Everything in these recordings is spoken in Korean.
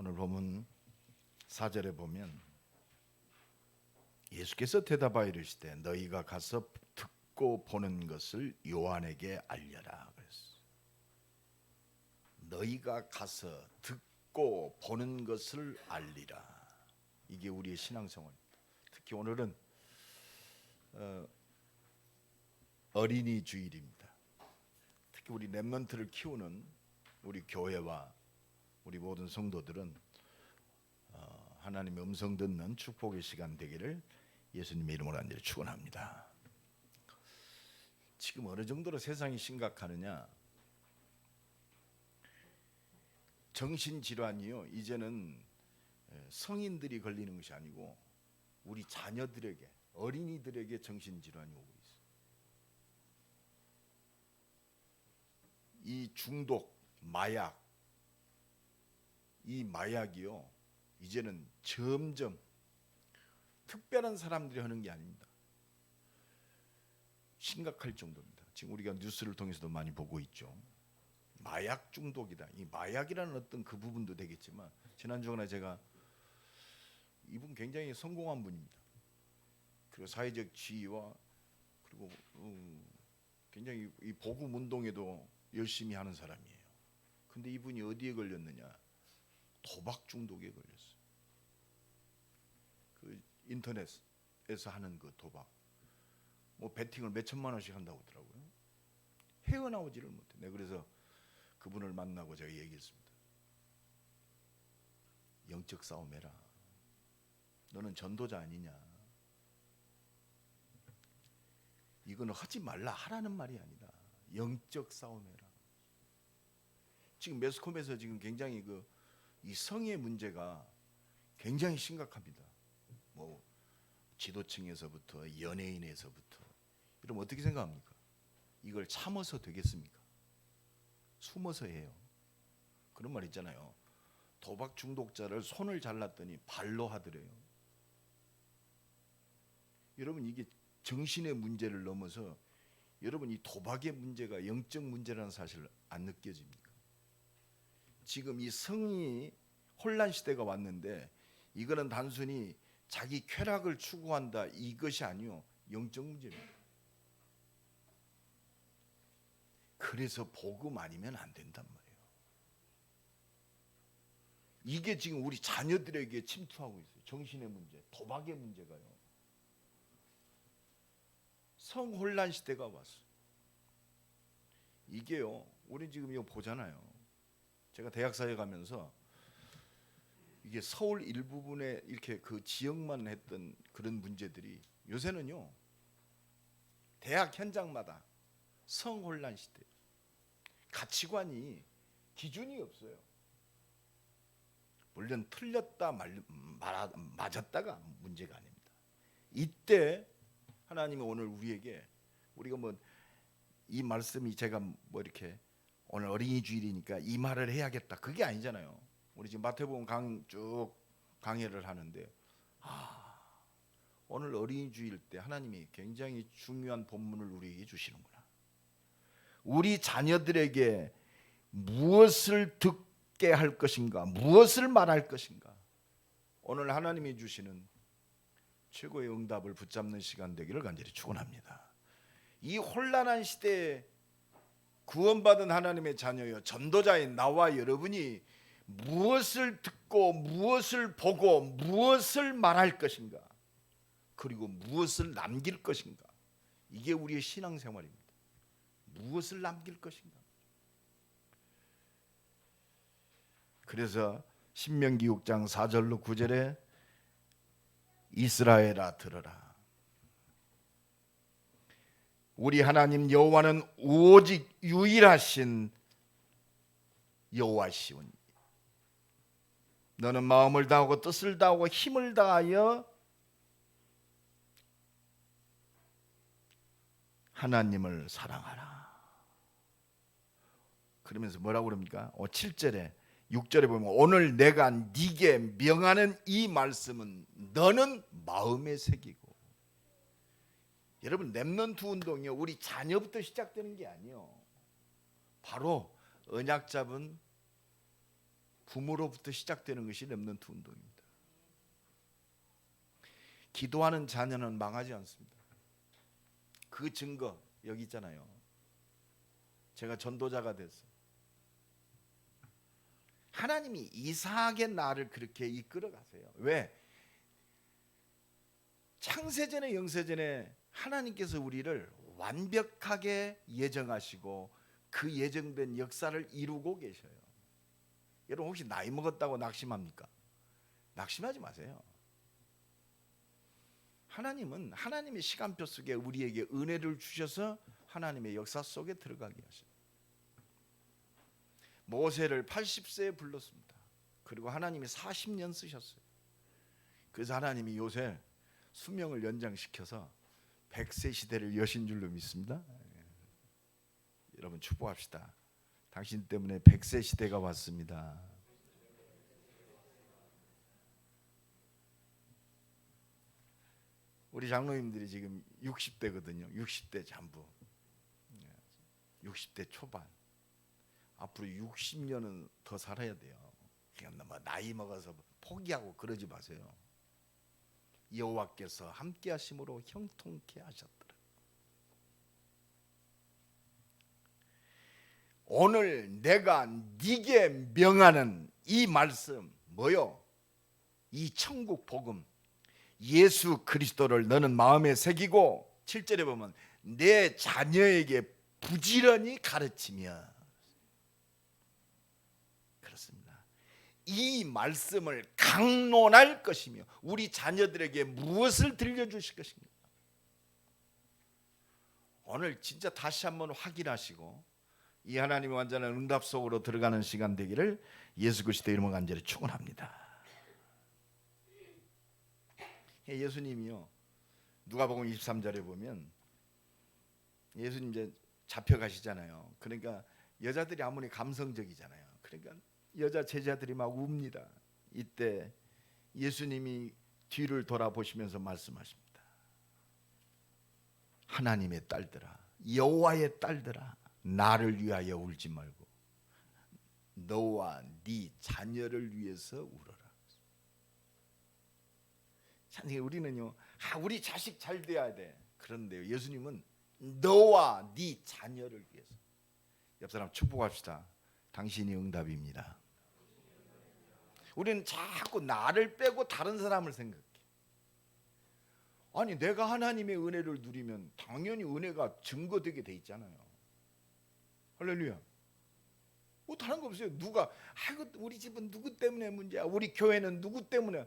오늘 본문 4절에 보면 예수께서 대답하여 이르시되 너희가 가서 듣고 보는 것을 요한에게 알려라 그랬어. 너희가 가서 듣고 보는 것을 알리라. 이게 우리의 신앙생활입니다. 특히 오늘은 어린이 주일입니다. 특히 우리 렘넌트를 키우는 우리 교회와 우리 모든 성도들은 하나님의 음성 듣는 축복의 시간 되기를 예수님의 이름으로 간절히 축원합니다. 지금 어느 정도로 세상이 심각하느냐? 정신질환이요, 이제는 성인들이 걸리는 것이 아니고 우리 자녀들에게, 어린이들에게 정신질환이 오고 있어요. 이 중독, 마약, 이 마약이요, 이제는 점점 특별한 사람들이 하는 게 아닙니다. 심각할 정도입니다. 지금 우리가 뉴스를 통해서도 많이 보고 있죠. 마약 중독이다. 이 마약이라는 어떤 그 부분도 되겠지만, 지난주에 제가 이분 굉장히 성공한 분입니다. 그리고 사회적 지위와 그리고 굉장히 이 복음 운동에도 열심히 하는 사람이에요. 근데 이분이 어디에 걸렸느냐? 도박 중독에 걸렸어요. 그 인터넷에서 하는 그 도박, 뭐 베팅을 몇 천만 원씩 한다고 하더라고요. 헤어나오지를 못해. 내가 그래서 그분을 만나고 제가 얘기했습니다. 영적 싸움해라. 너는 전도자 아니냐? 이거는 하지 말라 하라는 말이 아니다. 영적 싸움해라. 지금 매스컴에서 지금 굉장히 이 성의 문제가 굉장히 심각합니다. 뭐 지도층에서부터 연예인에서부터. 이러면 어떻게 생각합니까? 이걸 참아서 되겠습니까? 숨어서 해요. 그런 말 있잖아요. 도박 중독자를 손을 잘랐더니 발로 하더래요. 여러분, 이게 정신의 문제를 넘어서 여러분 이 도박의 문제가 영적 문제라는 사실을 안 느껴집니까? 지금 이 성이 혼란 시대가 왔는데 이거는 단순히 자기 쾌락을 추구한다 이것이 아니요, 영적 문제입니다. 그래서 복음 아니면 안 된단 말이에요. 이게 지금 우리 자녀들에게 침투하고 있어요. 정신의 문제, 도박의 문제가요. 성혼란 시대가 왔어요. 이게요, 우리 지금 이거 보잖아요. 제가 대학사에 가면서 이게 서울 일부분에 이렇게 그 지역만 했던 그런 문제들이 요새는요, 대학 현장마다 성혼란 시대. 가치관이 기준이 없어요. 물론 틀렸다 맞았다가 문제가 아닙니다. 이때 하나님이 오늘 우리에게, 우리가 뭐 이 말씀이 제가 뭐 이렇게 오늘 어린이 주일이니까 이 말을 해야겠다 그게 아니잖아요. 우리 지금 마태복음 쭉 강해를 하는데 오늘 어린이 주일 때 하나님이 굉장히 중요한 본문을 우리에게 주시는구나. 우리 자녀들에게 무엇을 듣게 할 것인가, 무엇을 말할 것인가. 오늘 하나님이 주시는 최고의 응답을 붙잡는 시간 되기를 간절히 축원합니다. 이 혼란한 시대에 구원받은 하나님의 자녀여, 전도자인 나와 여러분이 무엇을 듣고 무엇을 보고 무엇을 말할 것인가, 그리고 무엇을 남길 것인가. 이게 우리의 신앙생활입니다. 무엇을 남길 것인가. 그래서 신명기 6장 4절로 9절에 이스라엘아 들어라. 우리 하나님 여호와는 오직 유일하신 여호와시오니 너는 마음을 다하고 뜻을 다하고 힘을 다하여 하나님을 사랑하라. 그러면서 뭐라고 그럽니까? 7절에 6절에 보면 오늘 내가 네게 명하는 이 말씀은 너는 마음에 새기고. 여러분, 렘넌트 운동이요, 우리 자녀부터 시작되는 게 아니에요. 바로 언약 잡은 부모로부터 시작되는 것이 렘넌트 운동입니다. 기도하는 자녀는 망하지 않습니다. 그 증거 여기 있잖아요. 제가 전도자가 됐어요. 하나님이 이상하게 나를 그렇게 이끌어 가세요. 왜? 창세전에 영세전에 하나님께서 우리를 완벽하게 예정하시고 그 예정된 역사를 이루고 계셔요. 여러분 혹시 나이 먹었다고 낙심합니까? 낙심하지 마세요. 하나님은 하나님의 시간표 속에 우리에게 은혜를 주셔서 하나님의 역사 속에 들어가게 하셔요. 모세를 80세에 불렀습니다. 그리고 하나님이 40년 쓰셨어요. 그래서 하나님이 요새 수명을 연장시켜서 100세 시대를 여신 줄로 믿습니다. 여러분 축복합시다. 당신 때문에 100세 시대가 왔습니다. 우리 장로님들이 지금 60대거든요. 60대 전부. 60대 초반. 앞으로 60년은 더 살아야 돼요. 그냥 뭐 나이 먹어서 포기하고 그러지 마세요. 여호와께서 함께 하심으로 형통케 하셨더라. 오늘 내가 네게 명하는 이 말씀 뭐요? 이 천국 복음 예수 그리스도를 너는 마음에 새기고 7절에 보면 내 자녀에게 부지런히 가르치며 그렇습니다. 이 말씀을 강론할 것이며 우리 자녀들에게 무엇을 들려주실 것인가? 오늘 진짜 다시 한번 확인하시고 이 하나님의 완전한 응답 속으로 들어가는 시간 되기를 예수 그리스도 이름으로 간절히 축원합니다. 예수님이요 누가복음 23절에 보면 예수님 이제 잡혀가시잖아요. 그러니까 여자들이 아무리 감성적이잖아요. 그러니까 여자 제자들이 막 웁니다. 이때 예수님이 뒤를 돌아보시면서 말씀하십니다. 하나님의 딸들아, 여호와의 딸들아, 나를 위하여 울지 말고 너와 네 자녀를 위해서 울어라. 참 우리는요, 우리 자식 잘 돼야 돼. 그런데요, 예수님은 너와 네 자녀를 위해서. 옆 사람 축복합시다. 당신이 응답입니다. 우리는 자꾸 나를 빼고 다른 사람을 생각해. 아니 내가 하나님의 은혜를 누리면 당연히 은혜가 증거되게 돼 있잖아요. 할렐루야. 뭐 다른 거 없어요. 누가 아이고 우리 집은 누구 때문에 문제야. 우리 교회는 누구 때문에.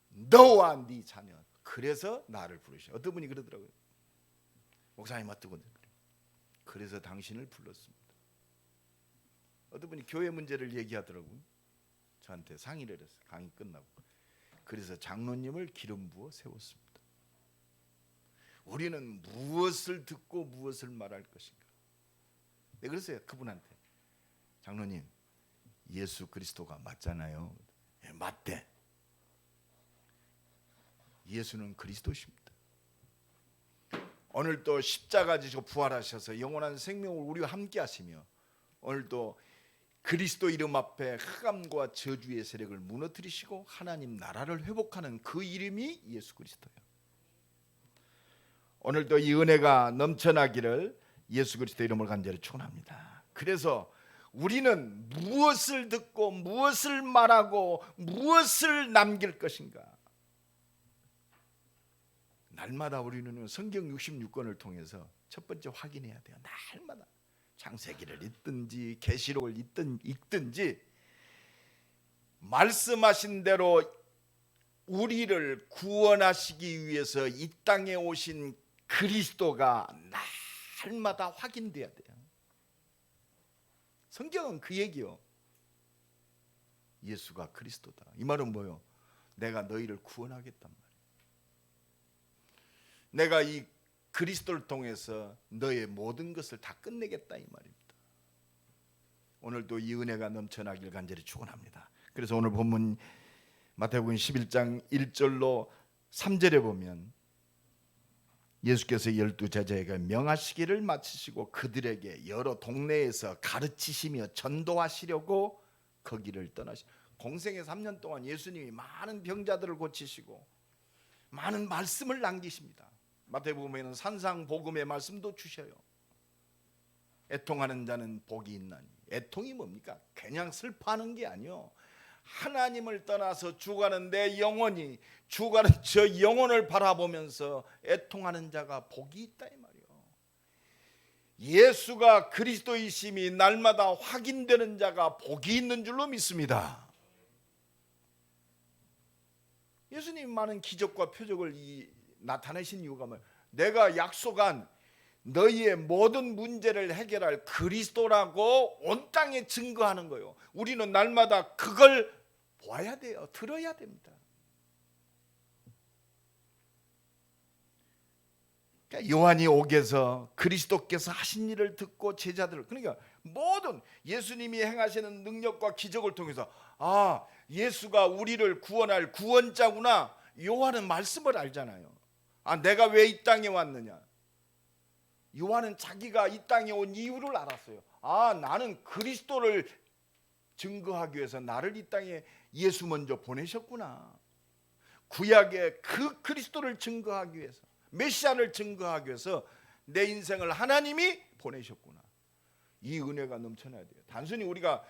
너와 네 자녀. 그래서 나를 부르셔. 어떤 분이 그러더라고요. 목사님 어떠고 그래서 당신을 불렀습니다. 어떤 분이 교회 문제를 얘기하더라고요. 저한테 상의를 했어요. 강의 끝나고. 그래서 장로님을 기름 부어 세웠습니다. 우리는 무엇을 듣고 무엇을 말할 것인가. 네, 그랬어요. 그분한테. 장로님, 예수 그리스도가 맞잖아요. 네, 맞대. 예수는 그리스도십니다. 오늘도 십자가 지시고 부활하셔서 영원한 생명을 우리와 함께 하시며 오늘도 그리스도 이름 앞에 흑암과 저주의 세력을 무너뜨리시고 하나님 나라를 회복하는 그 이름이 예수 그리스도예요. 오늘도 이 은혜가 넘쳐나기를 예수 그리스도 이름을 간절히 축원합니다. 그래서 우리는 무엇을 듣고 무엇을 말하고 무엇을 남길 것인가? 날마다 우리는 성경 66권을 통해서 첫 번째 확인해야 돼요. 날마다 창세기를 읽든지 계시록을 읽든지 말씀하신 대로 우리를 구원하시기 위해서 이 땅에 오신 그리스도가 날마다 확인돼야 돼요. 성경은 그 얘기요. 예수가 그리스도다. 이 말은 뭐요? 내가 너희를 구원하겠단 말이에요. 내가 이 그리스도를 통해서 너의 모든 것을 다 끝내겠다 이 말입니다. 오늘도 이 은혜가 넘쳐나길 간절히 축원합니다. 그래서 오늘 본문 마태복음 11장 1절로 3절에 보면 예수께서 12 제자에게 명하시기를 마치시고 그들에게 여러 동네에서 가르치시며 전도하시려고 거기를 떠나시. 공생의 3년 동안 예수님이 많은 병자들을 고치시고 많은 말씀을 남기십니다. 마태복음에는 산상복음의 말씀도 주셔요. 애통하는 자는 복이 있나니. 애통이 뭡니까? 그냥 슬퍼하는 게 아니요, 하나님을 떠나서 죽어가는 내 영혼이, 죽어가는 저 영혼을 바라보면서 애통하는 자가 복이 있다 이 말이요. 예수가 그리스도이심이 날마다 확인되는 자가 복이 있는 줄로 믿습니다. 예수님 많은 기적과 표적을 나타내신 이유가 뭐예요? 내가 약속한 너희의 모든 문제를 해결할 그리스도라고 온 땅에 증거하는 거예요. 우리는 날마다 그걸 보아야 돼요. 들어야 됩니다. 그러니까 요한이 옥에서 그리스도께서 하신 일을 듣고 제자들, 그러니까 모든 예수님이 행하시는 능력과 기적을 통해서 예수가 우리를 구원할 구원자구나. 요한은 말씀을 알잖아요. 내가 왜 이 땅에 왔느냐. 요한은 자기가 이 땅에 온 이유를 알았어요. 나는 그리스도를 증거하기 위해서 나를 이 땅에 예수 먼저 보내셨구나. 구약의 그 그리스도를 증거하기 위해서, 메시아를 증거하기 위해서 내 인생을 하나님이 보내셨구나. 이 은혜가 넘쳐나야 돼요. 단순히 우리가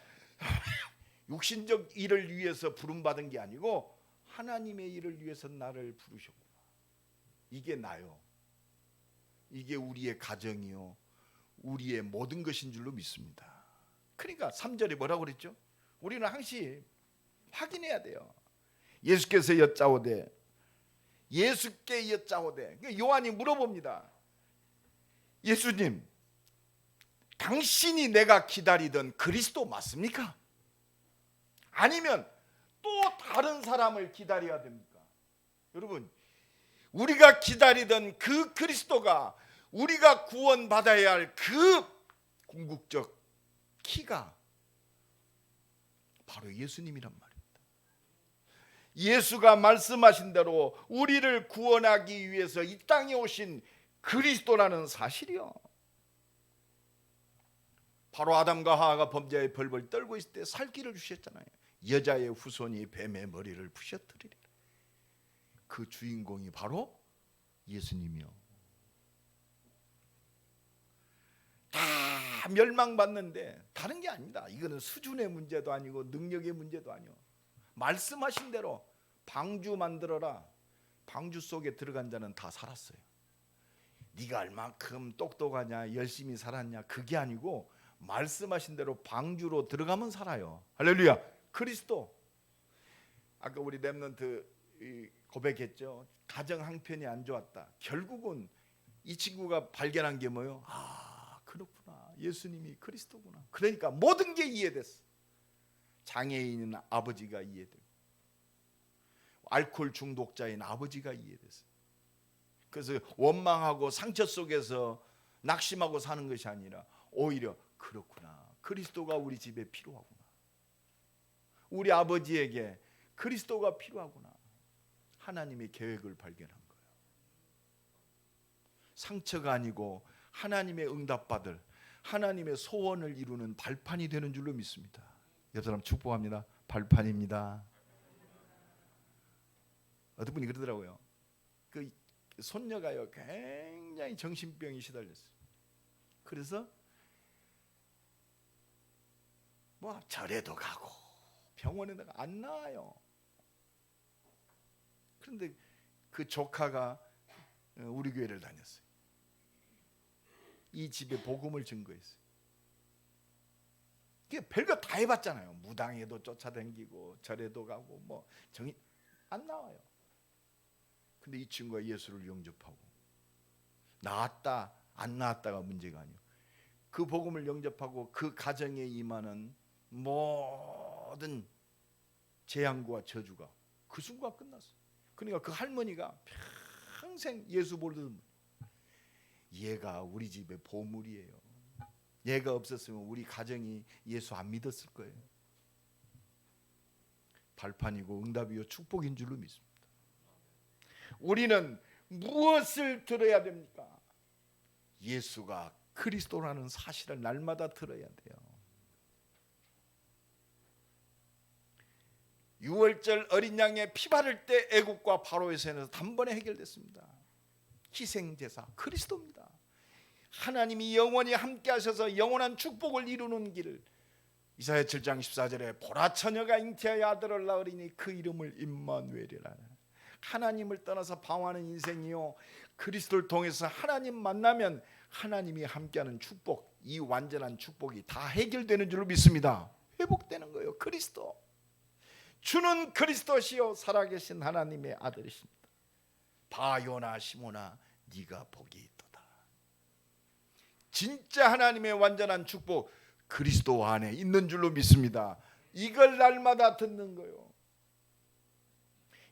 육신적 일을 위해서 부름받은 게 아니고 하나님의 일을 위해서 나를 부르셨구나. 이게 나요. 이게 우리의 가정이요, 우리의 모든 것인 줄로 믿습니다. 그러니까 3절에 뭐라고 그랬죠? 우리는 항상 확인해야 돼요. 예수께 여짜오되 요한이 물어봅니다. 예수님, 당신이 내가 기다리던 그리스도 맞습니까? 아니면 또 다른 사람을 기다려야 됩니까? 여러분, 우리가 기다리던 그 그리스도가, 우리가 구원받아야 할 그 궁극적 키가 바로 예수님이란 말입니다. 예수가 말씀하신 대로 우리를 구원하기 위해서 이 땅에 오신 그리스도라는 사실이요. 바로 아담과 하와가 범죄의 벌벌 떨고 있을 때 살기를 주셨잖아요. 여자의 후손이 뱀의 머리를 부셔뜨리리라. 그 주인공이 바로 예수님이요. 다 멸망받는데 다른 게 아닙니다. 이거는 수준의 문제도 아니고 능력의 문제도 아니요. 말씀하신 대로 방주 만들어라. 방주 속에 들어간 자는 다 살았어요. 네가 얼만큼 똑똑하냐, 열심히 살았냐, 그게 아니고 말씀하신 대로 방주로 들어가면 살아요. 할렐루야. 그리스도. 아까 우리 렘넌트 고백했죠. 가정 형편이 안 좋았다. 결국은 이 친구가 발견한 게 뭐예요? 그렇구나. 예수님이 그리스도구나. 그러니까 모든 게 이해됐어. 장애인인 아버지가 이해되고, 알코올 중독자인 아버지가 이해됐어. 그래서 원망하고 상처 속에서 낙심하고 사는 것이 아니라 오히려 그렇구나. 그리스도가 우리 집에 필요하구나. 우리 아버지에게 그리스도가 필요하구나. 하나님의 계획을 발견한 거예요. 상처가 아니고 하나님의 응답받을, 하나님의 소원을 이루는 발판이 되는 줄로 믿습니다. 옆 사람 축복합니다. 발판입니다. 어떤 분이 그러더라고요. 그 손녀가요, 굉장히 정신병이 시달렸어요. 그래서 뭐 절에도 가고 병원에도 안 나와요. 그런데 그 조카가 우리 교회를 다녔어요. 이 집에 복음을 증거했어요. 별거 다 해봤잖아요. 무당에도 쫓아다니고 절에도 가고 뭐 정이 안 나와요. 근데 이 친구가 예수를 영접하고 나았다 안 나았다가 문제가 아니에요. 그 복음을 영접하고 그 가정에 임하는 모든 재앙과 저주가 그 순간 끝났어요. 그러니까 그 할머니가 평생 예수 모르던, 얘가 우리 집의 보물이에요. 얘가 없었으면 우리 가정이 예수 안 믿었을 거예요. 발판이고 응답이요 축복인 줄로 믿습니다. 우리는 무엇을 들어야 됩니까? 예수가 그리스도라는 사실을 날마다 들어야 돼요. 유월절 어린 양의 피 바를 때 애국과 바로의 세에서 단번에 해결됐습니다. 희생제사 그리스도입니다. 하나님이 영원히 함께 하셔서 영원한 축복을 이루는 길을, 이사야 7장 14절에 보라 처녀가 잉태하여 아들을 낳으리니 그 이름을 임마누엘이라. 하나님을 떠나서 방황하는 인생이요, 그리스도를 통해서 하나님 만나면 하나님이 함께하는 축복, 이 완전한 축복이 다 해결되는 줄로 믿습니다. 회복되는 거예요. 그리스도, 주는 그리스도시요 살아계신 하나님의 아들이십니다. 바요나 시모나 네가 복이 있도다. 진짜 하나님의 완전한 축복 그리스도 안에 있는 줄로 믿습니다. 이걸 날마다 듣는 거예요.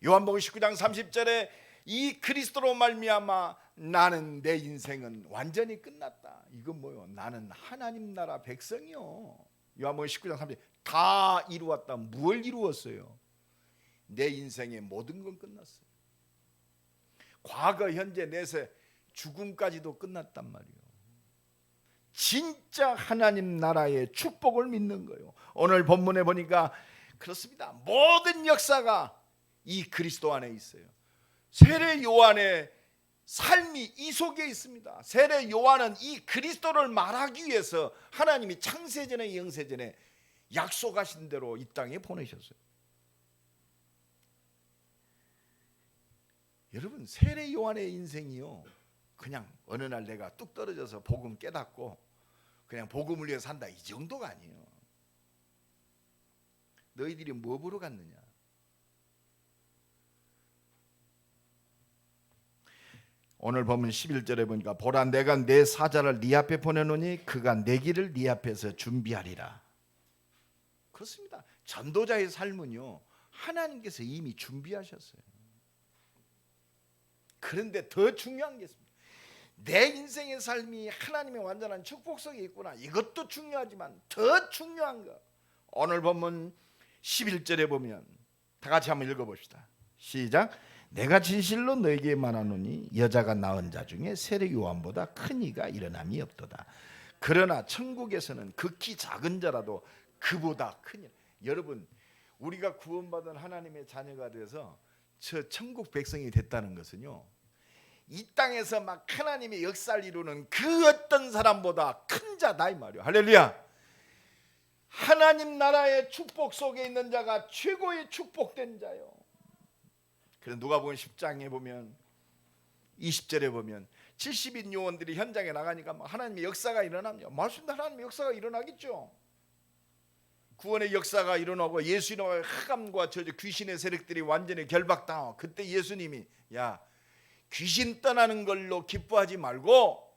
요한복음 19장 30절에 이 그리스도로 말미암아 나는, 내 인생은 완전히 끝났다. 이건 뭐요? 나는 하나님 나라 백성이요. 요한복음 19장 30절 다 이루었다. 뭘 이루었어요? 내 인생의 모든 건 끝났어요. 과거, 현재, 내세, 죽음까지도 끝났단 말이에요. 진짜 하나님 나라의 축복을 믿는 거예요. 오늘 본문에 보니까 그렇습니다. 모든 역사가 이 그리스도 안에 있어요. 세례 요한의 삶이 이 속에 있습니다. 세례 요한은 이 그리스도를 말하기 위해서 하나님이 창세전에 영세전에 약속하신 대로 이 땅에 보내셨어요. 여러분, 세례 요한의 인생이요, 그냥 어느 날 내가 뚝 떨어져서 복음 깨닫고 그냥 복음을 위해 산다, 이 정도가 아니에요. 너희들이 뭐 보러 갔느냐? 오늘 보면 11절에 보니까 보라 내가 내 사자를 네 앞에 보내노니 그가 내 길을 네 앞에서 준비하리라. 그렇습니다. 전도자의 삶은요, 하나님께서 이미 준비하셨어요. 그런데 더 중요한 게 있습니다. 내 인생의 삶이 하나님의 완전한 축복 속에 있구나. 이것도 중요하지만 더 중요한 거, 오늘 보면 11절에 보면 다 같이 한번 읽어봅시다. 시작. 내가 진실로 너에게 말하노니 여자가 낳은 자 중에 세례 요한보다 큰 이가 일어남이 없도다. 그러나 천국에서는 극히 작은 자라도 그보다 큰 일. 여러분, 우리가 구원받은 하나님의 자녀가 돼서 저 천국 백성이 됐다는 것은요, 이 땅에서 막 하나님의 역사를 이루는 그 어떤 사람보다 큰 자다 이 말이에요. 할렐루야. 하나님 나라의 축복 속에 있는 자가 최고의 축복된 자요. 그래서 누가복음 10장에 보면 20절에 보면 70인 요원들이 현장에 나가니까 하나님의 역사가 일어납니다. 말씀도 하나님의 역사가 일어나겠죠. 구원의 역사가 일어나고 예수 이름으로 흑암과 저 귀신의 세력들이 완전히 결박당하고, 그때 예수님이 야, 귀신 떠나는 걸로 기뻐하지 말고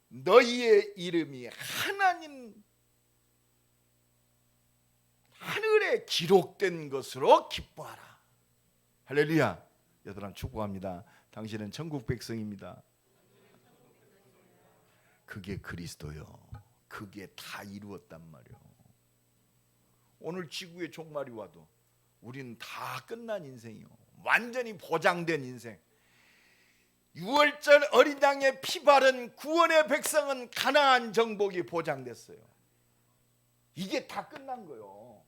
너희의 이름이 하나님 하늘에 기록된 것으로 기뻐하라. 할렐루야. 여러분 축복합니다. 당신은 천국 백성입니다. 그게 그리스도요. 그게 다 이루었단 말이요. 오늘 지구에 종말이 와도 우리는 다 끝난 인생이요, 완전히 보장된 인생. 유월절 어린 양의 피 바른 구원의 백성은 가나안 정복이 보장됐어요. 이게 다 끝난 거요.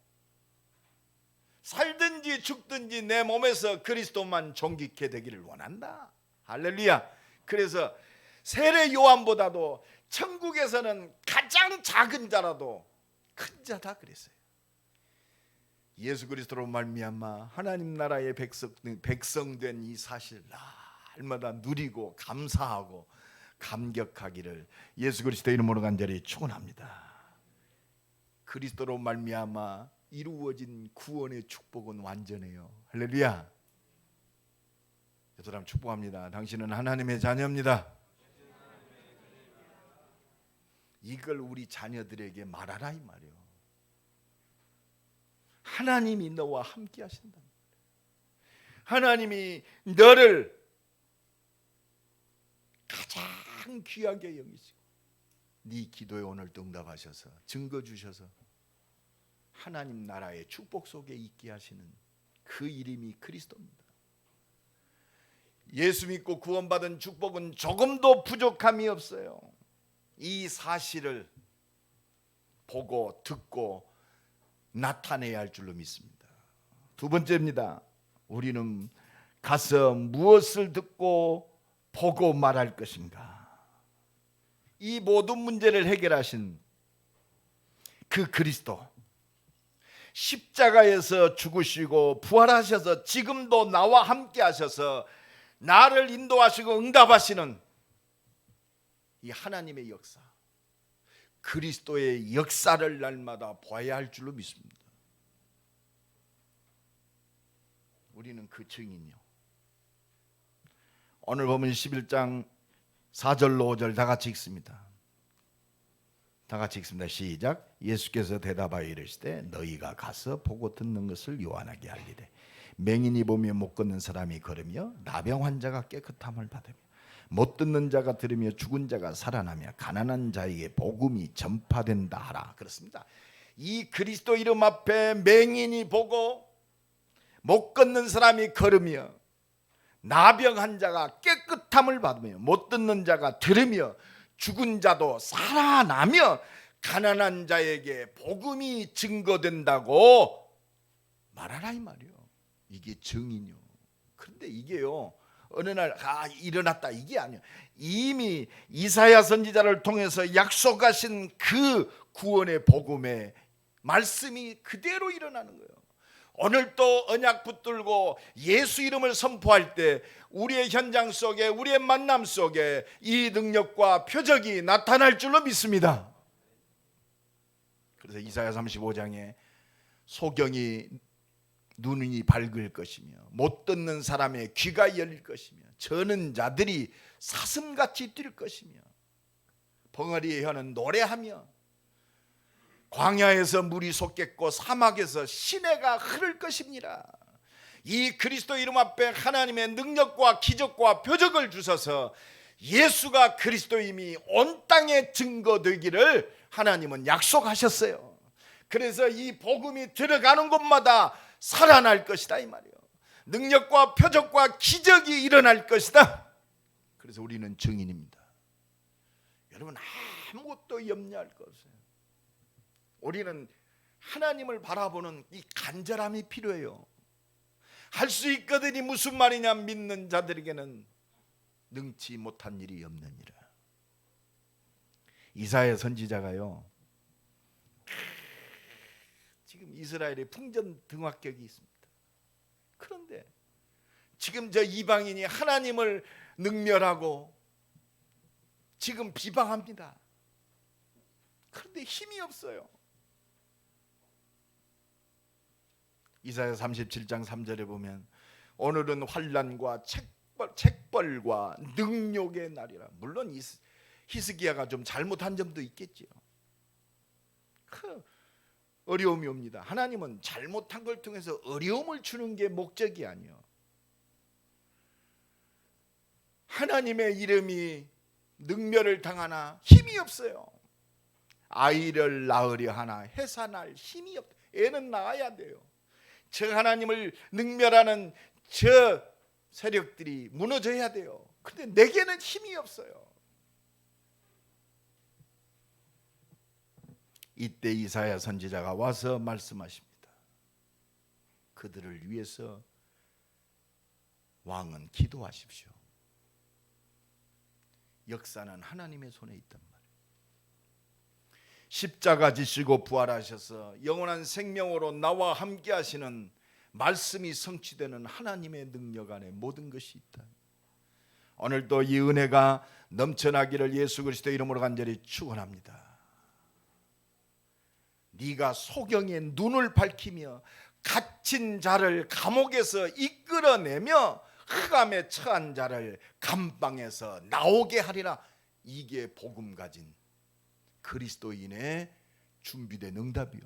살든지 죽든지 내 몸에서 그리스도만 존귀케 되기를 원한다. 할렐루야. 그래서 세례 요한보다도 천국에서는 가장 작은 자라도 큰 자다 그랬어요. 예수 그리스도로 말미암아 하나님 나라의 백성된 이 사실 날마다 누리고 감사하고 감격하기를 예수 그리스도 이름으로 간절히 축원합니다. 그리스도로 말미암아 이루어진 구원의 축복은 완전해요. 할렐루야. 여러분 축복합니다. 당신은 하나님의 자녀입니다. 이걸 우리 자녀들에게 말하라 이 말이에요. 하나님이 너와 함께 하신다. 하나님이 너를 가장 귀하게 여기시고 네 기도에 오늘도 응답하셔서 증거 주셔서 하나님 나라의 축복 속에 있게 하시는 그 이름이 그리스도입니다. 예수 믿고 구원받은 축복은 조금도 부족함이 없어요. 이 사실을 보고 듣고 나타내야 할 줄로 믿습니다. 두 번째입니다. 우리는 가서 무엇을 듣고 보고 말할 것인가? 이 모든 문제를 해결하신 그 그리스도, 십자가에서 죽으시고 부활하셔서 지금도 나와 함께 하셔서 나를 인도하시고 응답하시는 이 하나님의 역사, 그리스도의 역사를 날마다 봐야 할 줄로 믿습니다. 우리는 그 증인이요. 오늘 보면 11장 4절로 5절 다 같이 읽습니다. 다 같이 읽습니다. 시작. 예수께서 대답하여 이르시되 너희가 가서 보고 듣는 것을 요한하게 알리되 맹인이 보며 못 걷는 사람이 걸으며 나병 환자가 깨끗함을 받으며 못 듣는 자가 들으며 죽은 자가 살아나며 가난한 자에게 복음이 전파된다 하라. 그렇습니다. 이 그리스도 이름 앞에 맹인이 보고 못 걷는 사람이 걸으며 나병 환자가 깨끗함을 받으며 못 듣는 자가 들으며 죽은 자도 살아나며 가난한 자에게 복음이 증거된다고 말하라 이 말이요. 이게 증인이요. 그런데 이게요, 어느 날 일어났다 이게 아니에요. 이미 이사야 선지자를 통해서 약속하신 그 구원의 복음의 말씀이 그대로 일어나는 거예요. 오늘 또 언약 붙들고 예수 이름을 선포할 때 우리의 현장 속에, 우리의 만남 속에 이 능력과 표적이 나타날 줄로 믿습니다. 그래서 이사야 35장에 소경이 눈이 밝을 것이며 못 듣는 사람의 귀가 열릴 것이며 저는 자들이 사슴같이 뛸 것이며 벙어리의 혀는 노래하며 광야에서 물이 솟겠고 사막에서 시내가 흐를 것입니다. 이 그리스도 이름 앞에 하나님의 능력과 기적과 표적을 주셔서 예수가 그리스도임이 온 땅에 증거되기를 하나님은 약속하셨어요. 그래서 이 복음이 들어가는 곳마다 살아날 것이다 이 말이에요. 능력과 표적과 기적이 일어날 것이다. 그래서 우리는 증인입니다. 여러분 아무것도 염려할 것 없어요. 우리는 하나님을 바라보는 이 간절함이 필요해요. 할 수 있거든이 무슨 말이냐, 믿는 자들에게는 능치 못한 일이 없느니라. 이사야 선지자가요, 지금 이스라엘의 풍전등화격이 있습니다. 그런데 지금 저 이방인이 하나님을 능멸하고 지금 비방합니다. 그런데 힘이 없어요. 이사야 37장 3절에 보면 오늘은 환난과 책벌과 능욕의 날이라. 물론 히스기야가 좀 잘못한 점도 있겠지요. 어려움이 옵니다. 하나님은 잘못한 걸 통해서 어려움을 주는 게 목적이 아니요. 하나님의 이름이 능멸을 당하나 힘이 없어요. 아이를 낳으려 하나 해산할 힘이 없다. 애는 낳아야 돼요. 저 하나님을 능멸하는 저 세력들이 무너져야 돼요. 근데 내게는 힘이 없어요. 이때 이사야 선지자가 와서 말씀하십니다. 그들을 위해서 왕은 기도하십시오. 역사는 하나님의 손에 있단 말이에요. 십자가 지시고 부활하셔서 영원한 생명으로 나와 함께 하시는 말씀이 성취되는 하나님의 능력 안에 모든 것이 있다. 오늘도 이 은혜가 넘쳐나기를 예수 그리스도 이름으로 간절히 축원합니다. 네가 소경의 눈을 밝히며 갇힌 자를 감옥에서 이끌어내며 흑암에 처한 자를 감방에서 나오게 하리라. 이게 복음 가진 그리스도인의 준비된 응답이요.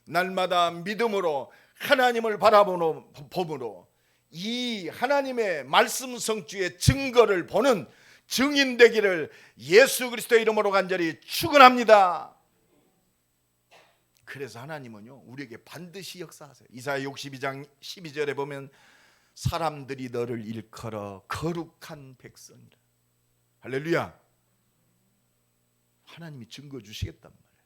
날마다 믿음으로 하나님을 바라봄으로 이 하나님의 말씀 성취의 증거를 보는 증인 되기를 예수 그리스도의 이름으로 간절히 축원합니다. 그래서 하나님은요, 우리에게 반드시 역사하세요. 이사야 62장 12절에 보면 사람들이 너를 일컬어 거룩한 백성이라. 할렐루야. 하나님이 증거 주시겠단 말이에요.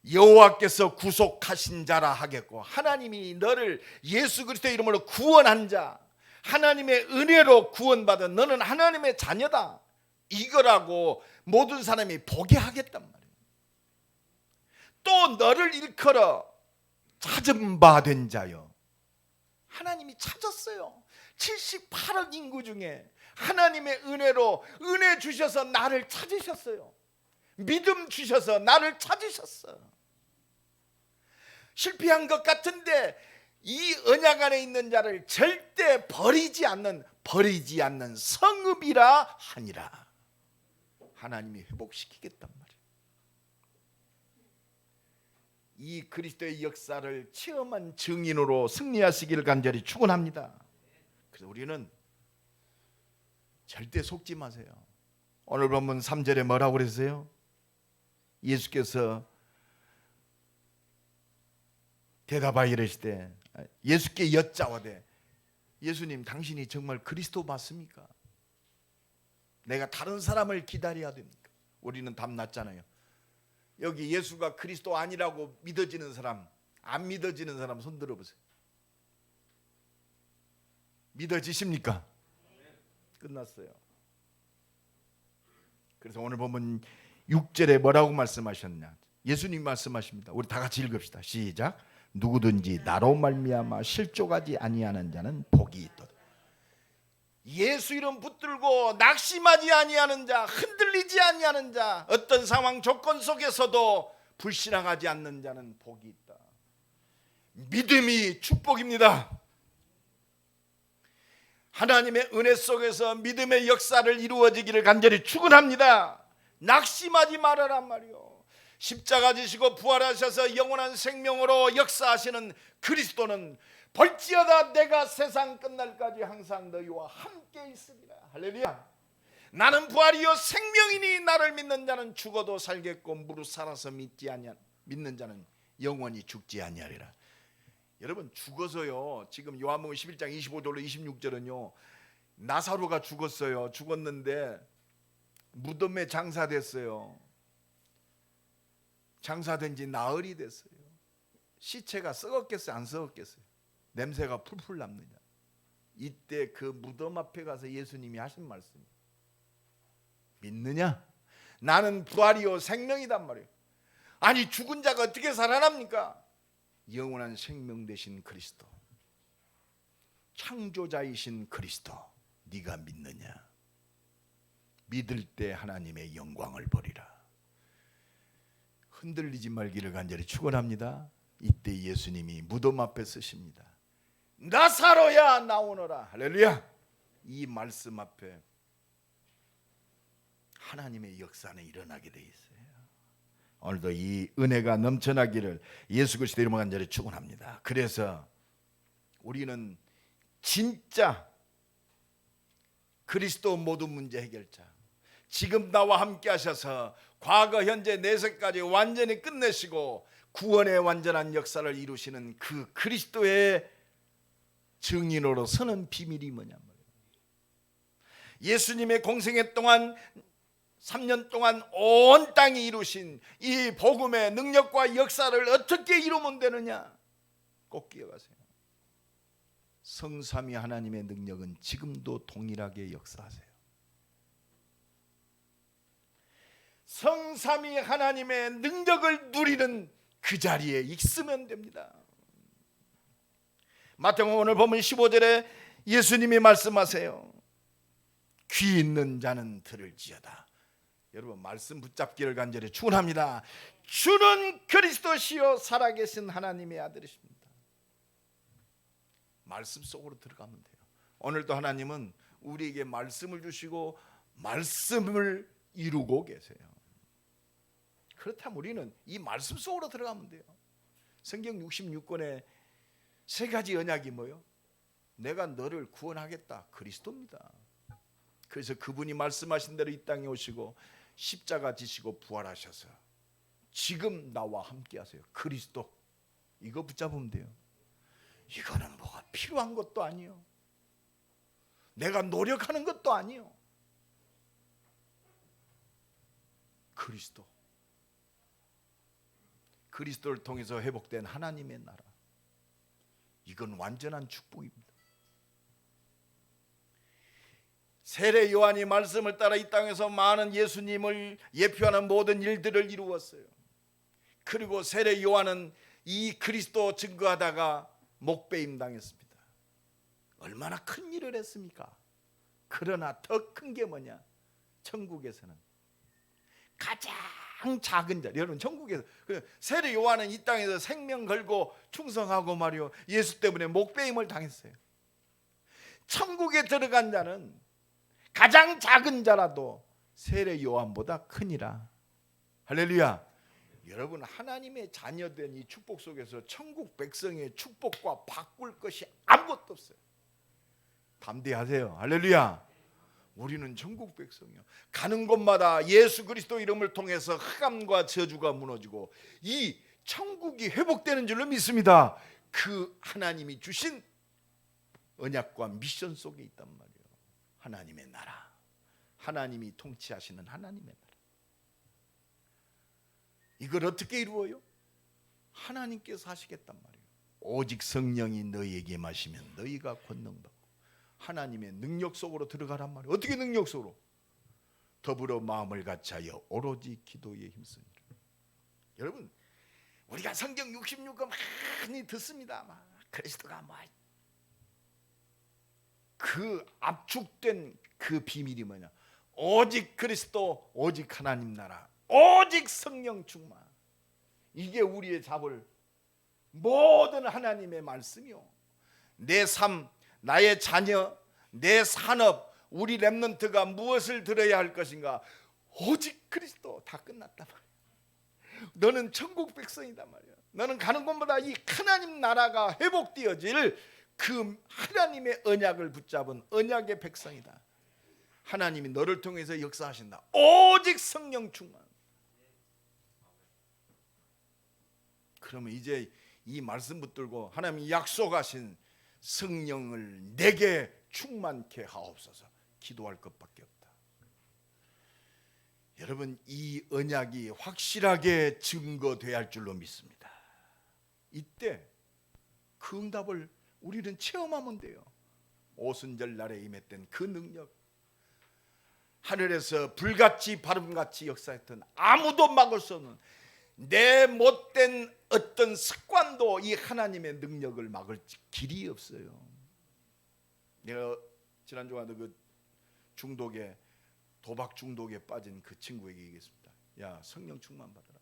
여호와께서 구속하신 자라 하겠고, 하나님이 너를 예수 그리스도의 이름으로 구원한 자, 하나님의 은혜로 구원받은 너는 하나님의 자녀다, 이거라고 모든 사람이 보게 하겠단 말이에요. 또 너를 일컬어 찾은 바 된 자여. 하나님이 찾았어요. 78억 인구 중에 하나님의 은혜로 은혜 주셔서 나를 찾으셨어요. 믿음 주셔서 나를 찾으셨어. 실패한 것 같은데 이 언약 안에 있는 자를 절대 버리지 않는 성읍이라 하니라. 하나님이 회복시키겠단 말이에요. 이 그리스도의 역사를 체험한 증인으로 승리하시기를 간절히 축원합니다. 그래서 우리는 절대 속지 마세요. 오늘 본문 3절에 뭐라고 그랬어요? 예수께서 대답하여 이르시되, 예수께 여짜오되, 예수님 당신이 정말 그리스도 맞습니까? 내가 다른 사람을 기다려야 됩니까? 우리는 답 났잖아요. 여기 예수가 그리스도 아니라고 믿어지는 사람, 안 믿어지는 사람 손 들어보세요. 믿어지십니까? 끝났어요. 그래서 오늘 보면 6절에 뭐라고 말씀하셨냐? 예수님 말씀하십니다. 우리 다 같이 읽읍시다. 시작. 누구든지 나로 말미암아 실족하지 아니하는 자는 복이 있도다. 예수 이름 붙들고 낙심하지 아니하는 자, 흔들리지 아니하는 자, 어떤 상황 조건 속에서도 불신앙하지 않는 자는 복이 있다. 믿음이 축복입니다. 하나님의 은혜 속에서 믿음의 역사를 이루어지기를 간절히 축원합니다. 낙심하지 말아란 말이요. 십자가 지시고 부활하셔서 영원한 생명으로 역사하시는 그리스도는 볼지어다 내가 세상 끝날까지 항상 너희와 함께 있으리라. 할렐루야. 나는 부활이요 생명이니 나를 믿는 자는 죽어도 살겠고 무릇 살아서 믿는 자는 영원히 죽지 아니하리라. 여러분, 죽어서요, 지금 요한복음 11장 25절로 26절은요 나사로가 죽었어요. 죽었는데 무덤에 장사됐어요. 장사된 지 나흘이 됐어요. 시체가 썩었겠어요? 안 썩었겠어요? 냄새가 풀풀 납니다. 이때 그 무덤 앞에 가서 예수님이 하신 말씀, 믿느냐? 나는 부활이요 생명이단 말이에요. 아니, 죽은 자가 어떻게 살아납니까? 영원한 생명 되신 그리스도, 창조자이신 그리스도, 네가 믿느냐? 믿을 때 하나님의 영광을 보리라. 흔들리지 말기를 간절히 축원합니다. 이때 예수님이 무덤 앞에 서십니다. 나사로야 나오너라. 할렐루야. 이 말씀 앞에 하나님의 역사는 일어나게 돼 있어요. 오늘도 이 은혜가 넘쳐나기를 예수 그리스도 이름으로 간절히 축원합니다. 그래서 우리는 진짜 그리스도 모든 문제 해결자, 지금 나와 함께 하셔서 과거 현재 내세까지 완전히 끝내시고 구원의 완전한 역사를 이루시는 그 그리스도의 증인으로 서는 비밀이 뭐냐 말이에요. 예수님의 공생애 동안 3년 동안 온 땅이 이루신 이 복음의 능력과 역사를 어떻게 이루면 되느냐? 꼭 기억하세요. 성삼위 하나님의 능력은 지금도 동일하게 역사하세요. 성삼위 하나님의 능력을 누리는 그 자리에 있으면 됩니다. 마태복음 오늘 보면 15절에 예수님이 말씀하세요. 귀 있는 자는 들을지어다. 여러분, 말씀 붙잡기를 간절히 축원합니다. 주는 그리스도시요 살아계신 하나님의 아들이십니다. 말씀 속으로 들어가면 돼요. 오늘도 하나님은 우리에게 말씀을 주시고 말씀을 이루고 계세요. 그렇다면 우리는 이 말씀 속으로 들어가면 돼요. 성경 66권에 세 가지 언약이 뭐요? 내가 너를 구원하겠다. 그리스도입니다. 그래서 그분이 말씀하신 대로 이 땅에 오시고 십자가 지시고 부활하셔서 지금 나와 함께 하세요. 그리스도. 이거 붙잡으면 돼요. 이거는 뭐가 필요한 것도 아니에요. 내가 노력하는 것도 아니에요. 그리스도. 그리스도를 통해서 회복된 하나님의 나라. 이건 완전한 축복입니다. 세례 요한이 말씀을 따라 이 땅에서 많은 예수님을 예표하는 모든 일들을 이루었어요. 그리고 세례 요한은 이 그리스도 증거하다가 목배임 당했습니다. 얼마나 큰 일을 했습니까? 그러나 더 큰 게 뭐냐? 천국에서는 가장 작은 자, 여러분 천국에서 세례 요한은 이 땅에서 생명 걸고 충성하고 말이요, 예수 때문에 목배임을 당했어요. 천국에 들어간 자는 가장 작은 자라도 세례 요한보다 크니라. 할렐루야. 여러분, 하나님의 자녀된 이 축복 속에서 천국 백성의 축복과 바꿀 것이 아무것도 없어요. 담대하세요. 할렐루야. 우리는 천국 백성이요, 가는 곳마다 예수 그리스도 이름을 통해서 흑암과 저주가 무너지고 이 천국이 회복되는 줄로 믿습니다. 그 하나님이 주신 언약과 미션 속에 있단 말이에요. 하나님의 나라, 하나님이 통치하시는 하나님의 나라. 이걸 어떻게 이루어요? 하나님께서 하시겠단 말이에요. 오직 성령이 너희에게 마시면 너희가 권능받고 하나님의 능력 속으로 들어가란 말이에요. 어떻게 능력 속으로? 더불어 마음을 같이하여 오로지 기도에 힘쓰니라. 여러분, 우리가 성경 66권 많이 듣습니다. 그리스도가 그 압축된 그 비밀이 뭐냐? 오직 그리스도, 오직 하나님 나라, 오직 성령 충만. 이게 우리의 잡을 모든 하나님의 말씀이요. 내 삶, 나의 자녀, 내 산업, 우리 렘넌트가 무엇을 들어야 할 것인가? 오직 그리스도. 다 끝났단 말이야. 너는 천국 백성이단 말이야. 너는 가는 곳마다 이 하나님 나라가 회복되어질 그 하나님의 언약을 붙잡은 언약의 백성이다. 하나님이 너를 통해서 역사하신다. 오직 성령 충만. 그러면 이제 이 말씀 붙들고 하나님이 약속하신 성령을 내게 충만케 하옵소서 기도할 것밖에 없다. 여러분, 이 언약이 확실하게 증거돼야 할 줄로 믿습니다. 이때 그 응답을 우리는 체험하면 돼요. 오순절 날에 임했던 그 능력, 하늘에서 불같이 바람같이 역사했던 아무도 막을 수 없는 내 못된 어떤 습관도 이 하나님의 능력을 막을 길이 없어요. 내가 지난주간에 그 중독에, 도박 중독에 빠진 그 친구에게 얘기했습니다. 야, 성령 충만 받아라.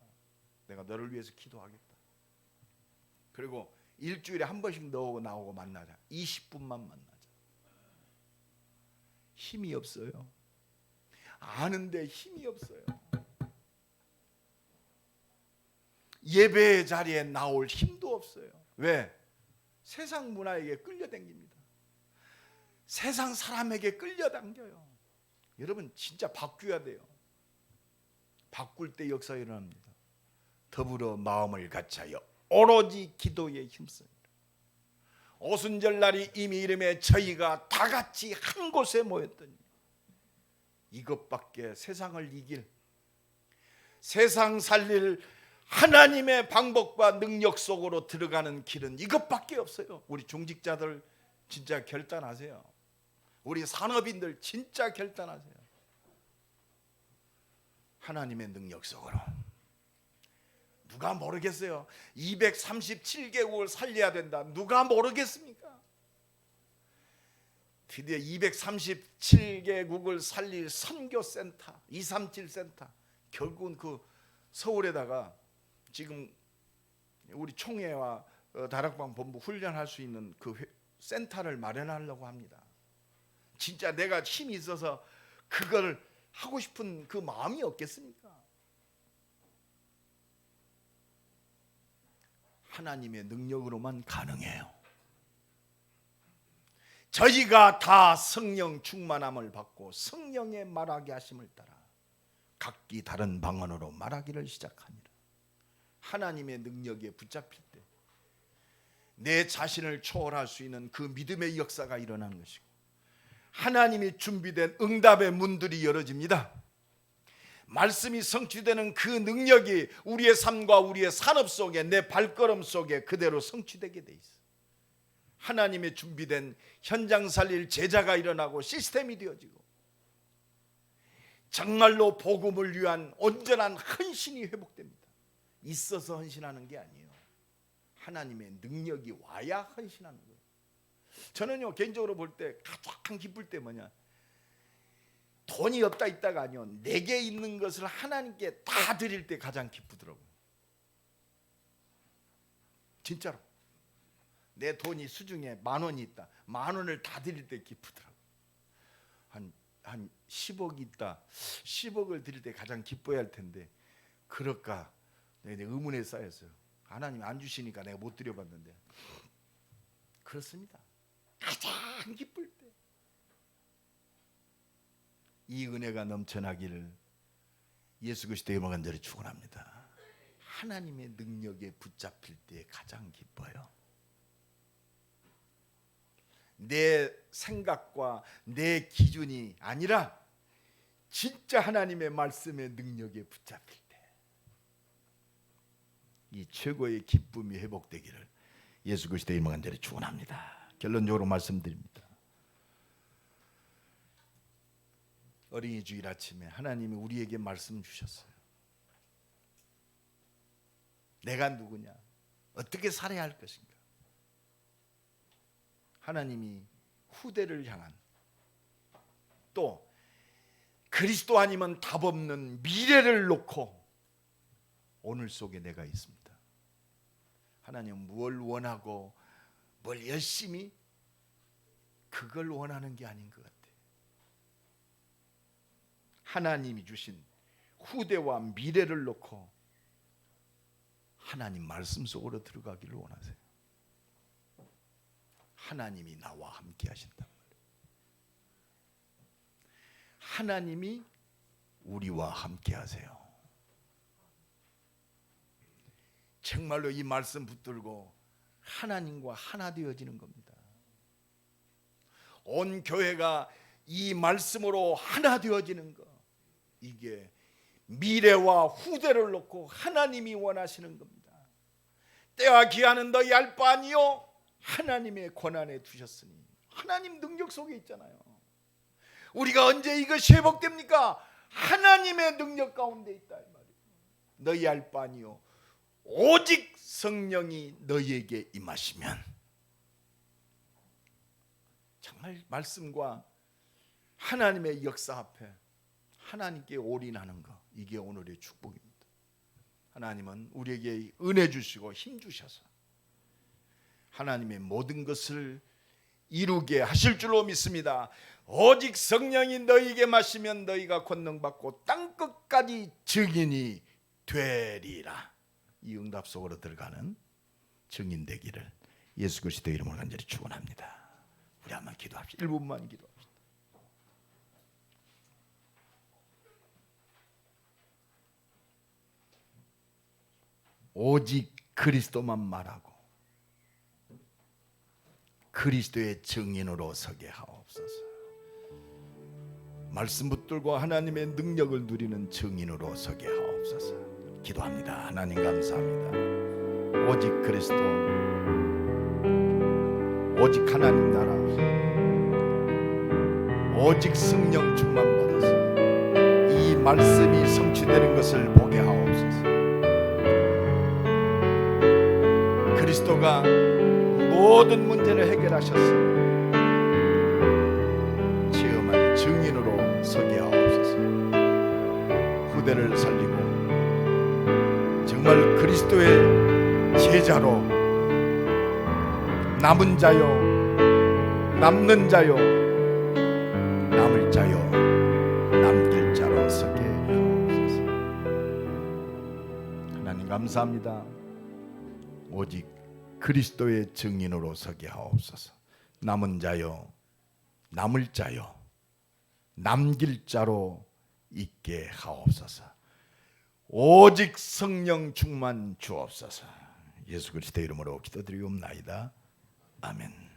내가 너를 위해서 기도하겠다. 그리고 일주일에 한 번씩 너하고 나오고 만나자. 20분만 만나자. 힘이 없어요. 아는데 힘이 없어요. 예배 자리에 나올 힘도 없어요. 왜? 세상 문화에게 끌려당깁니다. 세상 사람에게 끌려당겨요. 여러분, 진짜 바뀌어야 돼요. 바꿀 때 역사가 일어납니다. 더불어 마음을 같이하여 오로지 기도에 힘씁니다. 오순절 날이 이미 이름에 저희가 다 같이 한 곳에 모였더니 이것밖에 세상을 이길, 세상 살릴 하나님의 방법과 능력 속으로 들어가는 길은 이것밖에 없어요. 우리 중직자들 진짜 결단하세요. 우리 산업인들 진짜 결단하세요. 하나님의 능력 속으로. 누가 모르겠어요? 237개국을 살려야 된다. 누가 모르겠습니까? 드디어 237개국을 살릴 선교센터, 237센터, 결국은 그 서울에다가 지금 우리 총회와 다락방 본부 훈련할 수 있는 그 센터를 마련하려고 합니다. 진짜 내가 힘이 있어서 그걸 하고 싶은 그 마음이 없겠습니까? 하나님의 능력으로만 가능해요. 저희가 다 성령 충만함을 받고 성령의 말하게 하심을 따라 각기 다른 방언으로 말하기를 시작하니라. 하나님의 능력에 붙잡힐 때 내 자신을 초월할 수 있는 그 믿음의 역사가 일어나는 것이고 하나님이 준비된 응답의 문들이 열어집니다. 말씀이 성취되는 그 능력이 우리의 삶과 우리의 산업 속에, 내 발걸음 속에 그대로 성취되게 돼 있어. 하나님의 준비된 현장 살릴 제자가 일어나고 시스템이 되어지고, 정말로 복음을 위한 온전한 헌신이 회복됩니다. 있어서 헌신하는 게 아니에요. 하나님의 능력이 와야 헌신하는 거예요. 저는요, 개인적으로 볼 때 가장 기쁠 때 뭐냐, 돈이 없다 있다가 아니요, 내게 있는 것을 하나님께 다 드릴 때 가장 기쁘더라고요. 진짜로. 내 돈이 수중에 10,000원이 있다, 10,000원을 다 드릴 때 기쁘더라고요. 한 10억이 있다, 10억을 드릴 때 가장 기뻐야 할 텐데 그럴까 내 의문에 쌓였어요. 하나님이 안 주시니까 내가 못 드려봤는데, 그렇습니다. 가장 기쁠 때 이 은혜가 넘쳐나기를 예수 그리스도의 이름으로 간절히 축원합니다. 하나님의 능력에 붙잡힐 때 가장 기뻐요. 내 생각과 내 기준이 아니라 진짜 하나님의 말씀의 능력에 붙잡힐 때 이 최고의 기쁨이 회복되기를 예수 그리스도의 이름으로 간절히 축원합니다. 결론적으로 말씀드립니다. 어린이 주일 아침에 하나님이 우리에게 말씀 주셨어요. 내가 누구냐, 어떻게 살아야 할 것인가. 하나님이 후대를 향한, 또 그리스도 아니면 답 없는 미래를 놓고 오늘 속에 내가 있습니다. 하나님은 뭘 원하고 뭘 열심히, 그걸 원하는 게 아닌 것 같아요. 하나님이 주신 후대와 미래를 놓고 하나님 말씀 속으로 들어가기를 원하세요. 하나님이 나와 함께 하신단 말이에요. 하나님이 우리와 함께 하세요. 정말로 이 말씀 붙들고 하나님과 하나 되어지는 겁니다. 온 교회가 이 말씀으로 하나 되어지는 것, 이게 미래와 후대를 놓고 하나님이 원하시는 겁니다. 때와 기한은 너희 알 바 아니요, 하나님의 권한에 두셨으니. 하나님 능력 속에 있잖아요. 우리가 언제 이것이 회복됩니까? 하나님의 능력 가운데 있다 이 말이에요. 너희 알 바 아니요, 오직 성령이 너희에게 임하시면. 정말 말씀과 하나님의 역사 앞에 하나님께 올인하는 것, 이게 오늘의 축복입니다. 하나님은 우리에게 은혜 주시고 힘 주셔서 하나님의 모든 것을 이루게 하실 줄로 믿습니다. 오직 성령이 너희에게 마시면 너희가 권능받고 땅끝까지 증인이 되리라. 이 응답 속으로 들어가는 증인 되기를 예수 그리스도의 이름으로 간절히 축원합니다. 우리 한번 기도합시다. 1분만 기도합시다. 오직 그리스도만 말하고 그리스도의 증인으로 서게 하옵소서. 말씀 붙들고 하나님의 능력을 누리는 증인으로 서게 하옵소서. 기도합니다. 하나님 감사합니다. 오직 그리스도, 오직 하나님 나라, 오직 성령 충만 받아서 이 말씀이 성취되는 것을 보게 하옵소서. 그리스도가 모든 문제를 해결하셨으니 체험한 증인으로 서게 하옵소서. 후대를 살리고 정말 그리스도의 제자로 남은 자요, 남는 자요, 남을 자요, 남길 자로 서게 하옵소서. 하나님 감사합니다. 오직 그리스도의 증인으로 서게 하옵소서. 남은 자요, 남을 자요, 남길 자로 있게 하옵소서. 오직 성령 충만 주옵소서. 예수 그리스도의 이름으로 기도드리옵나이다. 아멘.